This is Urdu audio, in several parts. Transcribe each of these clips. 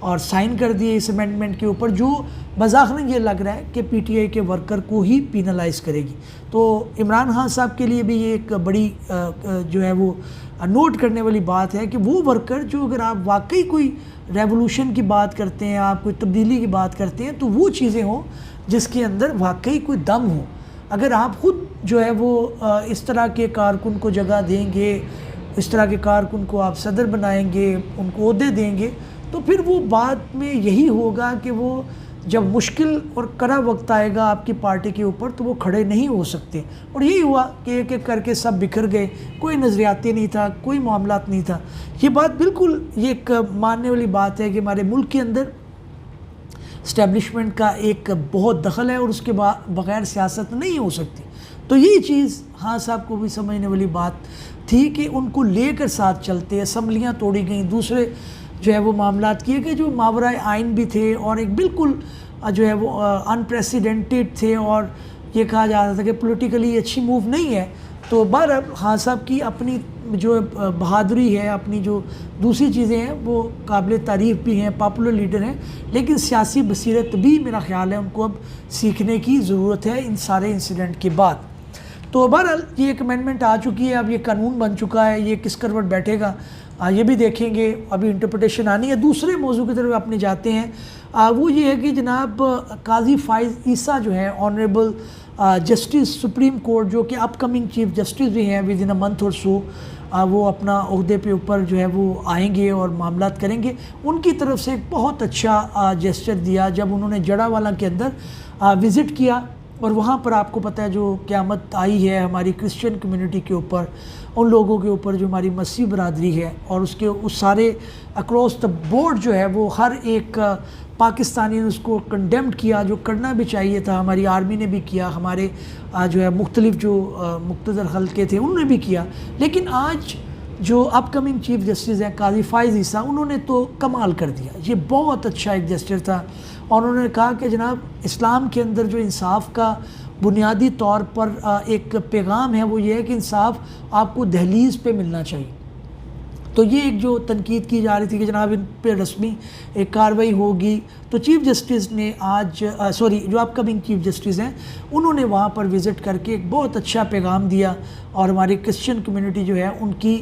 اور سائن کر دیے اس امینڈمنٹ کے اوپر، جو بظاہر یہ لگ رہا ہے کہ پی ٹی آئی کے ورکر کو ہی پینلائز کرے گی۔ تو عمران خان صاحب کے لیے بھی یہ ایک بڑی جو ہے وہ نوٹ کرنے والی بات ہے کہ وہ ورکر جو، اگر آپ واقعی کوئی ریولوشن کی بات کرتے ہیں، آپ کوئی تبدیلی کی بات کرتے ہیں، تو وہ چیزیں ہوں جس کے اندر واقعی کوئی دم ہو۔ اگر آپ خود جو ہے وہ اس طرح کے کارکن کو جگہ دیں گے، اس طرح کے کارکن کو آپ صدر بنائیں گے، ان کو عہدے دیں گے، تو پھر وہ بعد میں یہی ہوگا کہ وہ جب مشکل اور کڑا وقت آئے گا آپ کی پارٹی کے اوپر تو وہ کھڑے نہیں ہو سکتے۔ اور یہی ہوا کہ ایک ایک کر کے سب بکھر گئے، کوئی نظریاتی نہیں تھا، کوئی معاملات نہیں تھا۔ یہ بات بالکل یہ ایک ماننے والی بات ہے کہ ہمارے ملک کے اندر اسٹیبلشمنٹ کا ایک بہت دخل ہے اور اس کے بغیر سیاست نہیں ہو سکتی۔ تو یہی چیز خان صاحب کو بھی سمجھنے والی بات تھی کہ ان کو لے کر ساتھ چلتے، اسمبلیاں توڑی گئیں، دوسرے جو ہے وہ معاملات کیے گئے جو ماورائے آئین بھی تھے اور ایک بالکل جو ہے وہ انپریسیڈنٹڈ تھے، اور یہ کہا جاتا تھا کہ پولیٹیکلی اچھی موو نہیں ہے۔ تو بہرحال خان صاحب کی اپنی جو بہادری ہے، اپنی جو دوسری چیزیں ہیں وہ قابل تعریف بھی ہیں، پاپولر لیڈر ہیں، لیکن سیاسی بصیرت بھی میرا خیال ہے ان کو اب سیکھنے کی ضرورت ہے ان سارے انسیڈنٹ کے بعد۔ تو بہرحال یہ ایک امینڈمنٹ آ چکی ہے، اب یہ قانون بن چکا ہے، یہ کس کروٹ بیٹھے گا یہ بھی دیکھیں گے، ابھی انٹرپریٹیشن آنی ہے۔ دوسرے موضوع کی طرف اپنے جاتے ہیں، وہ یہ ہے کہ جناب قاضی فائز عیسیٰ جو ہیں آنریبل جسٹس سپریم کورٹ، جو کہ اپ کمنگ چیف جسٹس بھی ہیں ود ان اے منتھ اور سو، وہ اپنا عہدے پہ اوپر جو ہے وہ آئیں گے اور معاملات کریں گے۔ ان کی طرف سے ایک بہت اچھا جیسچر دیا جب انہوں نے جڑا والا کے اندر وزٹ کیا، اور وہاں پر آپ کو پتہ ہے جو قیامت آئی ہے ہماری کرسچن کمیونٹی کے اوپر، ان لوگوں کے اوپر جو ہماری مسیحی برادری ہے، اور اس سارے اکراس دا بورڈ جو ہے وہ ہر ایک پاکستانی نے اس کو کنڈیمڈ کیا، جو کرنا بھی چاہیے تھا، ہماری آرمی نے بھی کیا، ہمارے جو ہے مختلف جو مقتدر حلقے تھے انہوں نے بھی کیا۔ لیکن آج جو اپ کمنگ چیف جسٹس ہیں قاضی فائز عیسیٰ، انہوں نے تو کمال کر دیا، یہ بہت اچھا ایک جسچر تھا، اور انہوں نے کہا کہ جناب اسلام کے اندر جو انصاف کا بنیادی طور پر ایک پیغام ہے وہ یہ ہے کہ انصاف آپ کو دہلیز پہ ملنا چاہیے۔ تو یہ ایک جو تنقید کی جا رہی تھی کہ جناب ان پہ رسمی ایک کارروائی ہوگی، تو چیف جسٹس نے آج جو اپ کمنگ چیف جسٹس ہیں انہوں نے وہاں پر وزٹ کر کے ایک بہت اچھا پیغام دیا، اور ہماری کرسچن کمیونٹی جو ہے ان کی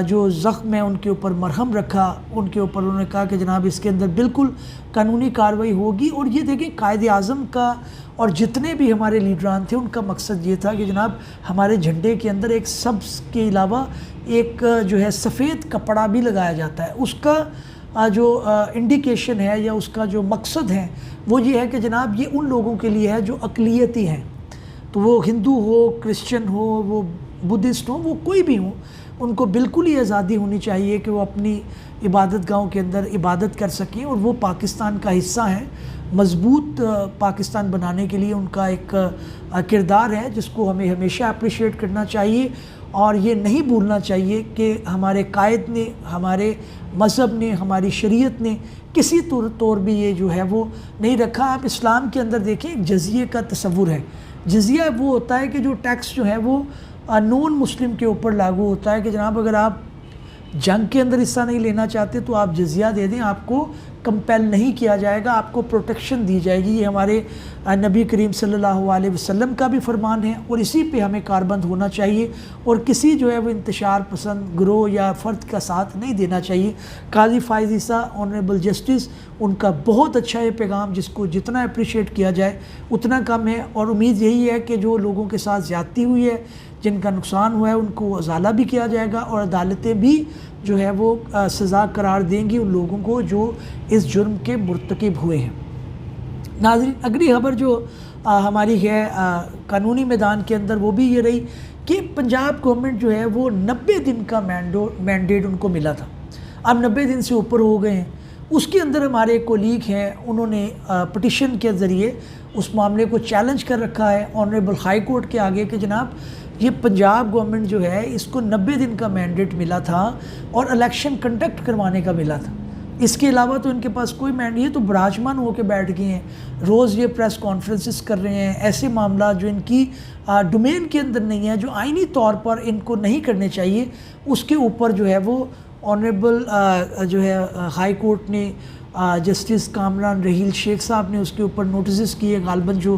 جو زخم ہے ان کے اوپر مرہم رکھا، ان کے اوپر انہوں نے کہا کہ جناب اس کے اندر بالکل قانونی کارروائی ہوگی۔ اور یہ دیکھیں قائد اعظم کا اور جتنے بھی ہمارے لیڈران تھے ان کا مقصد یہ تھا کہ جناب ہمارے جھنڈے کے اندر ایک سبز کے علاوہ ایک جو ہے سفید کپڑا بھی لگایا جاتا ہے، اس کا جو انڈیکیشن ہے یا اس کا جو مقصد ہے وہ یہ ہے کہ جناب یہ ان لوگوں کے لیے ہے جو اقلیتی ہیں، تو وہ ہندو ہو، کرسچن ہو، وہ بدھسٹ ہو، وہ کوئی بھی ہوں، ان کو بالکل ہی آزادی ہونی چاہیے کہ وہ اپنی عبادت گاہوں کے اندر عبادت کر سکیں، اور وہ پاکستان کا حصہ ہیں۔ مضبوط پاکستان بنانے کے لیے ان کا ایک کردار ہے جس کو ہمیں ہمیشہ اپریشیٹ کرنا چاہیے، اور یہ نہیں بھولنا چاہیے کہ ہمارے قائد نے، ہمارے مذہب نے، ہماری شریعت نے کسی طور بھی یہ جو ہے وہ نہیں رکھا۔ آپ اسلام کے اندر دیکھیں جزیے کا تصور ہے، جزیہ وہ ہوتا ہے کہ جو ٹیکس جو ہے وہ نون مسلم کے اوپر لاگو ہوتا ہے کہ جناب اگر آپ جنگ کے اندر حصہ نہیں لینا چاہتے تو آپ جزیہ دے دیں، آپ کو کمپیل نہیں کیا جائے گا، آپ کو پروٹیکشن دی جائے گی۔ یہ ہمارے نبی کریم صلی اللہ علیہ وسلم کا بھی فرمان ہے، اور اسی پہ ہمیں کاربند ہونا چاہیے، اور کسی جو ہے وہ انتشار پسند گروہ یا فرد کا ساتھ نہیں دینا چاہیے۔ قاضی فائز عیسیٰ آنریبل جسٹس، ان کا بہت اچھا یہ پیغام جس کو جتنا اپریشیٹ کیا جائے اتنا کم ہے، اور امید یہی ہے کہ جو لوگوں کے ساتھ زیادتی ہوئی ہے، جن کا نقصان ہوا ہے، ان کو ازالہ بھی کیا جائے گا، اور عدالتیں بھی جو ہے وہ سزا قرار دیں گی ان لوگوں کو جو اس جرم کے مرتکب ہوئے ہیں۔ ناظرین اگلی خبر جو ہماری ہے قانونی میدان کے اندر وہ بھی یہ رہی کہ پنجاب گورنمنٹ جو ہے وہ 90 دن کا مینڈیٹ ان کو ملا تھا، اب 90 دن سے اوپر ہو گئے ہیں۔ اس کے اندر ہمارے کولیگ ہیں، انہوں نے پٹیشن کے ذریعے اس معاملے کو چیلنج کر رکھا ہے آنریبل ہائی کورٹ کے آگے کہ جناب یہ پنجاب گورنمنٹ جو ہے اس کو 90 دن کا مینڈیٹ ملا تھا اور الیکشن کنڈکٹ کروانے کا ملا تھا، اس کے علاوہ تو ان کے پاس کوئی مینڈیٹ، یہ تو براجمان ہو کے بیٹھ گئے ہیں، روز یہ پریس کانفرنسز کر رہے ہیں، ایسے معاملات جو ان کی ڈومین کے اندر نہیں ہے، جو آئینی طور پر ان کو نہیں کرنے چاہیے، اس کے اوپر جو ہے وہ آنریبل جو ہے ہائی کورٹ نے جسٹس کامران رحیل شیخ صاحب نے اس کے اوپر نوٹسز کیے، غالباً جو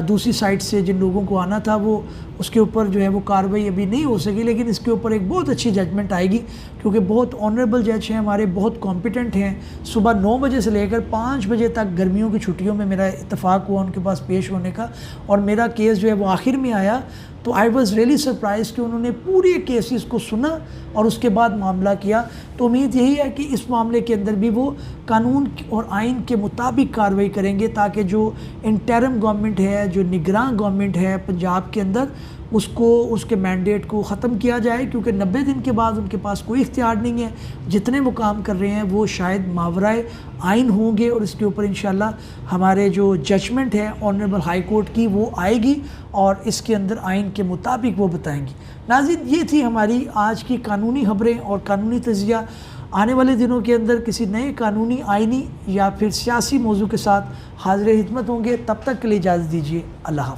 دوسری سائٹ سے جن لوگوں کو آنا تھا وہ اس کے اوپر جو ہے وہ کارروائی ابھی نہیں ہو سکی، لیکن اس کے اوپر ایک بہت اچھی ججمنٹ آئے گی کیونکہ بہت آنریبل جج ہیں ہمارے، بہت کمپیٹنٹ ہیں۔ صبح 9 بجے سے لے کر 5 بجے تک گرمیوں کی چھٹیوں میں میرا اتفاق ہوا ان کے پاس پیش ہونے کا، اور میرا کیس جو ہے وہ آخر میں آیا تو آئی واز ریئلی سرپرائز کہ انہوں نے پورے کیسز کو سنا اور اس کے بعد معاملہ کیا۔ تو امید یہی ہے کہ اس معاملے کے اندر بھی وہ قانون اور آئین کے مطابق کارروائی کریں گے تاکہ جو انٹرم گورنمنٹ ہے، جو نگراں گورنمنٹ ہے پنجاب کے اندر، اس کے مینڈیٹ کو ختم کیا جائے، کیونکہ 90 دن کے بعد ان کے پاس کوئی اختیار نہیں ہے۔ جتنے وہ کام کر رہے ہیں وہ شاید ماورائے آئین ہوں گے، اور اس کے اوپر انشاءاللہ ہمارے جو ججمنٹ ہے آنریبل ہائی کورٹ کی وہ آئے گی اور اس کے اندر آئین کے مطابق وہ بتائیں گی۔ ناظرین، یہ تھی ہماری آج کی قانونی خبریں اور قانونی تجزیہ۔ آنے والے دنوں کے اندر کسی نئے قانونی، آئینی یا پھر سیاسی موضوع کے ساتھ حاضر خدمت ہوں گے۔ تب تک کے لیے اجازت دیجیے، اللہ حافظ۔